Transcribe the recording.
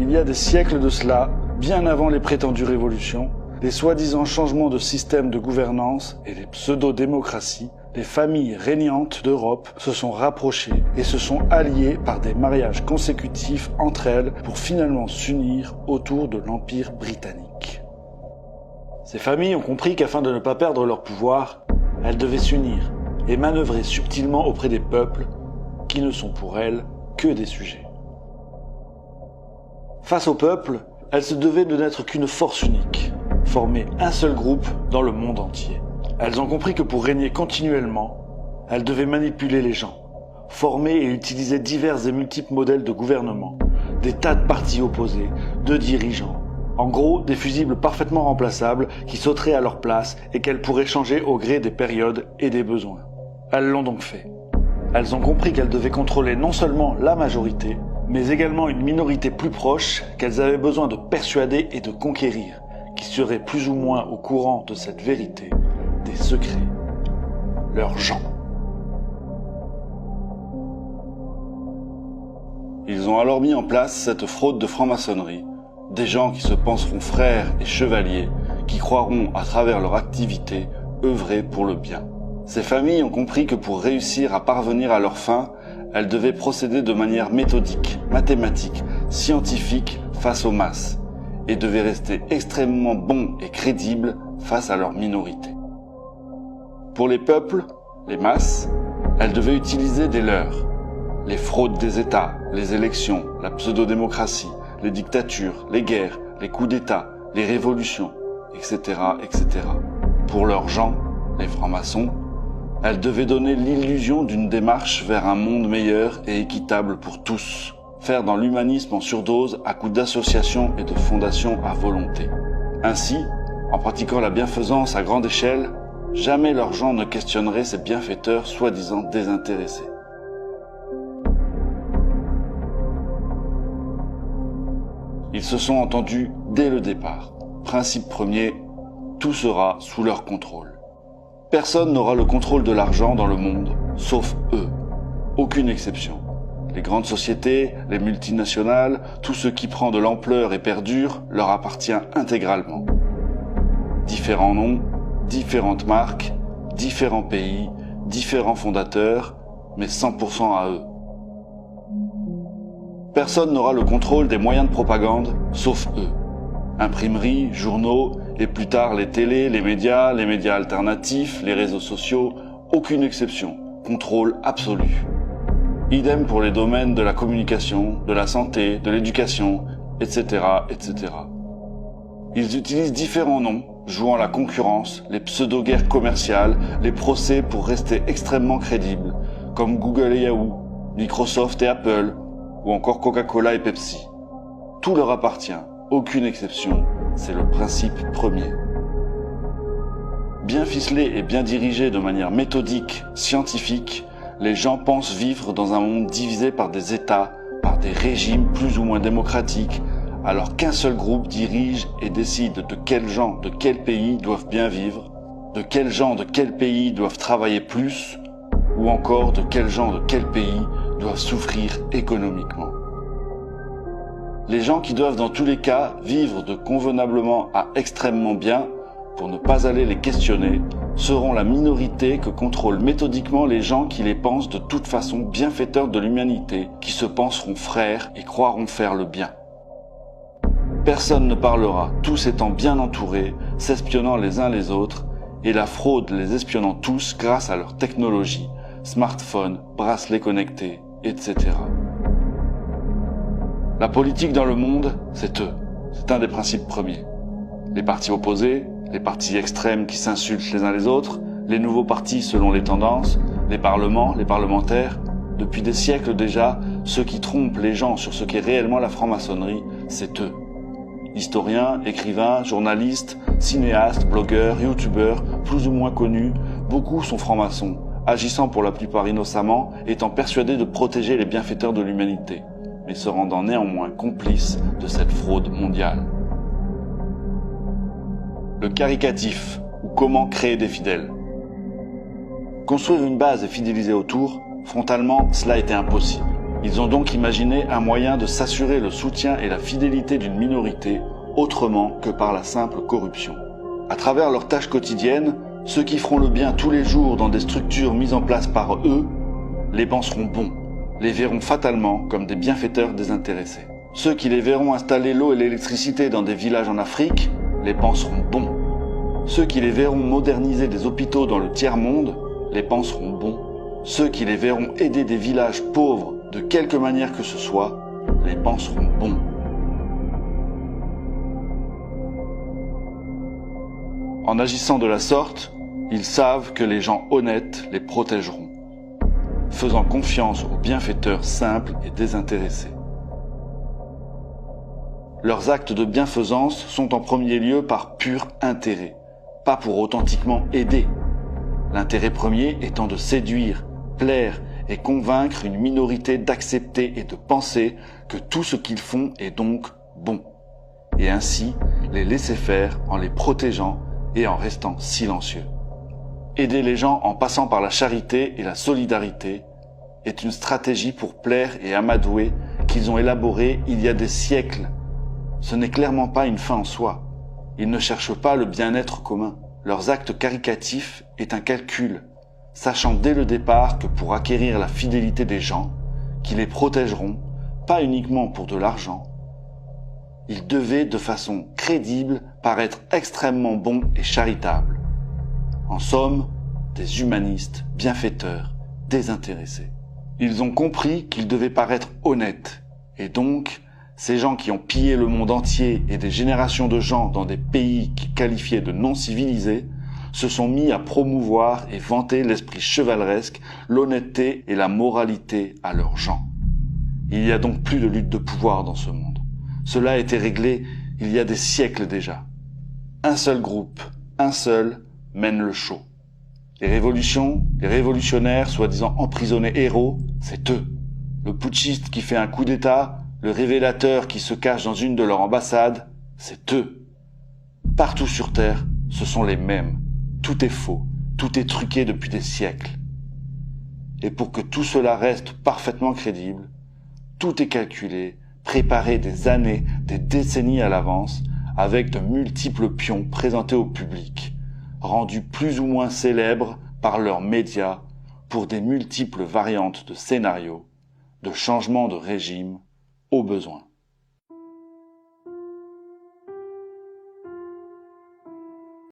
Il y a des siècles de cela, bien avant les prétendues révolutions, les soi-disant changements de système de gouvernance et les pseudo-démocraties, les familles régnantes d'Europe se sont rapprochées et se sont alliées par des mariages consécutifs entre elles pour finalement s'unir autour de l'Empire britannique. Ces familles ont compris qu'afin de ne pas perdre leur pouvoir, elles devaient s'unir et manœuvrer subtilement auprès des peuples qui ne sont pour elles que des sujets. Face au peuple, elles se devaient de n'être qu'une force unique, former un seul groupe dans le monde entier. Elles ont compris que pour régner continuellement, elles devaient manipuler les gens, former et utiliser divers et multiples modèles de gouvernement, des tas de partis opposés, de dirigeants. En gros, des fusibles parfaitement remplaçables qui sauteraient à leur place et qu'elles pourraient changer au gré des périodes et des besoins. Elles l'ont donc fait. Elles ont compris qu'elles devaient contrôler non seulement la majorité, mais également une minorité plus proche qu'elles avaient besoin de persuader et de conquérir, qui seraient plus ou moins au courant de cette vérité, des secrets, leurs gens. Ils ont alors mis en place cette fraude de franc-maçonnerie, des gens qui se penseront frères et chevaliers, qui croiront à travers leur activité œuvrer pour le bien. Ces familles ont compris que pour réussir à parvenir à leur fin, elles devaient procéder de manière méthodique, mathématique, scientifique face aux masses, et devaient rester extrêmement bons et crédibles face à leur minorité. Pour les peuples, les masses, elles devaient utiliser des leurs, les fraudes des États, les élections, la pseudo-démocratie, les dictatures, les guerres, les coups d'État, les révolutions, etc., etc. Pour leurs gens, les francs-maçons, elles devaient donner l'illusion d'une démarche vers un monde meilleur et équitable pour tous, faire dans l'humanisme en surdose à coups d'associations et de fondations à volonté. Ainsi, en pratiquant la bienfaisance à grande échelle, jamais leurs gens ne questionneraient ces bienfaiteurs soi-disant désintéressés. Ils se sont entendus dès le départ. Principe premier, tout sera sous leur contrôle. Personne n'aura le contrôle de l'argent dans le monde, sauf eux. Aucune exception. Les grandes sociétés, les multinationales, tout ce qui prend de l'ampleur et perdure leur appartient intégralement. Différents noms, différentes marques, différents pays, différents fondateurs, mais 100% à eux. Personne n'aura le contrôle des moyens de propagande, sauf eux. Imprimeries, journaux, et plus tard les télés, les médias alternatifs, les réseaux sociaux, aucune exception, contrôle absolu. Idem pour les domaines de la communication, de la santé, de l'éducation, etc., etc. Ils utilisent différents noms, jouant la concurrence, les pseudo-guerres commerciales, les procès pour rester extrêmement crédibles, comme Google et Yahoo, Microsoft et Apple, ou encore Coca-Cola et Pepsi. Tout leur appartient, aucune exception, c'est le principe premier. Bien ficelés et bien dirigés de manière méthodique, scientifique, les gens pensent vivre dans un monde divisé par des États, par des régimes plus ou moins démocratiques, alors qu'un seul groupe dirige et décide de quels gens de quel pays doivent bien vivre, de quels gens de quel pays doivent travailler plus, ou encore de quels gens de quel pays doivent souffrir économiquement. Les gens qui doivent dans tous les cas vivre de convenablement à extrêmement bien, pour ne pas aller les questionner, seront la minorité que contrôlent méthodiquement les gens qui les pensent de toute façon bienfaiteurs de l'humanité, qui se penseront frères et croiront faire le bien. Personne ne parlera, tous étant bien entourés, s'espionnant les uns les autres, et la fraude les espionnant tous grâce à leur technologie, smartphones, bracelets connectés, etc. La politique dans le monde, c'est eux. C'est un des principes premiers. Les partis opposés, les partis extrêmes qui s'insultent les uns les autres, les nouveaux partis selon les tendances, les parlements, les parlementaires. Depuis des siècles déjà, ceux qui trompent les gens sur ce qu'est réellement la franc-maçonnerie, c'est eux. Historiens, écrivains, journalistes, cinéastes, blogueurs, youtubeurs, plus ou moins connus, beaucoup sont francs-maçons, agissant pour la plupart innocemment, étant persuadés de protéger les bienfaiteurs de l'humanité, mais se rendant néanmoins complices de cette fraude mondiale. Le caricatif, ou comment créer des fidèles. Construire une base et fidéliser autour, frontalement, cela était impossible. Ils ont donc imaginé un moyen de s'assurer le soutien et la fidélité d'une minorité autrement que par la simple corruption. À travers leurs tâches quotidiennes, ceux qui feront le bien tous les jours dans des structures mises en place par eux, les penseront bons, les verront fatalement comme des bienfaiteurs désintéressés. Ceux qui les verront installer l'eau et l'électricité dans des villages en Afrique, les penseront bons. Ceux qui les verront moderniser des hôpitaux dans le tiers-monde, les penseront bons. Ceux qui les verront aider des villages pauvres de quelque manière que ce soit, les penseront bons. En agissant de la sorte, ils savent que les gens honnêtes les protégeront, faisant confiance aux bienfaiteurs simples et désintéressés. Leurs actes de bienfaisance sont en premier lieu par pur intérêt, pas pour authentiquement aider. L'intérêt premier étant de séduire, plaire et convaincre une minorité d'accepter et de penser que tout ce qu'ils font est donc bon, et ainsi les laisser faire en les protégeant et en restant silencieux. Aider les gens en passant par la charité et la solidarité est une stratégie pour plaire et amadouer qu'ils ont élaborée il y a des siècles. Ce n'est clairement pas une fin en soi. Ils ne cherchent pas le bien-être commun. Leurs actes caritatifs est un calcul, sachant dès le départ que pour acquérir la fidélité des gens, qui les protégeront, pas uniquement pour de l'argent, ils devaient de façon crédible paraître extrêmement bons et charitables. En somme, des humanistes, bienfaiteurs, désintéressés. Ils ont compris qu'ils devaient paraître honnêtes, et donc, ces gens qui ont pillé le monde entier et des générations de gens dans des pays qu'ils qualifiaient de non civilisés, se sont mis à promouvoir et vanter l'esprit chevaleresque, l'honnêteté et la moralité à leurs gens. Il y a donc plus de lutte de pouvoir dans ce monde. Cela a été réglé il y a des siècles déjà. Un seul groupe, un seul, mène le show. Les révolutions, les révolutionnaires soi-disant emprisonnés héros, c'est eux. Le putschiste qui fait un coup d'État, le révélateur qui se cache dans une de leurs ambassades, c'est eux. Partout sur Terre, ce sont les mêmes. Tout est faux, tout est truqué depuis des siècles. Et pour que tout cela reste parfaitement crédible, tout est calculé, préparé des années, des décennies à l'avance, avec de multiples pions présentés au public, rendus plus ou moins célèbres par leurs médias pour des multiples variantes de scénarios, de changements de régime, au besoin.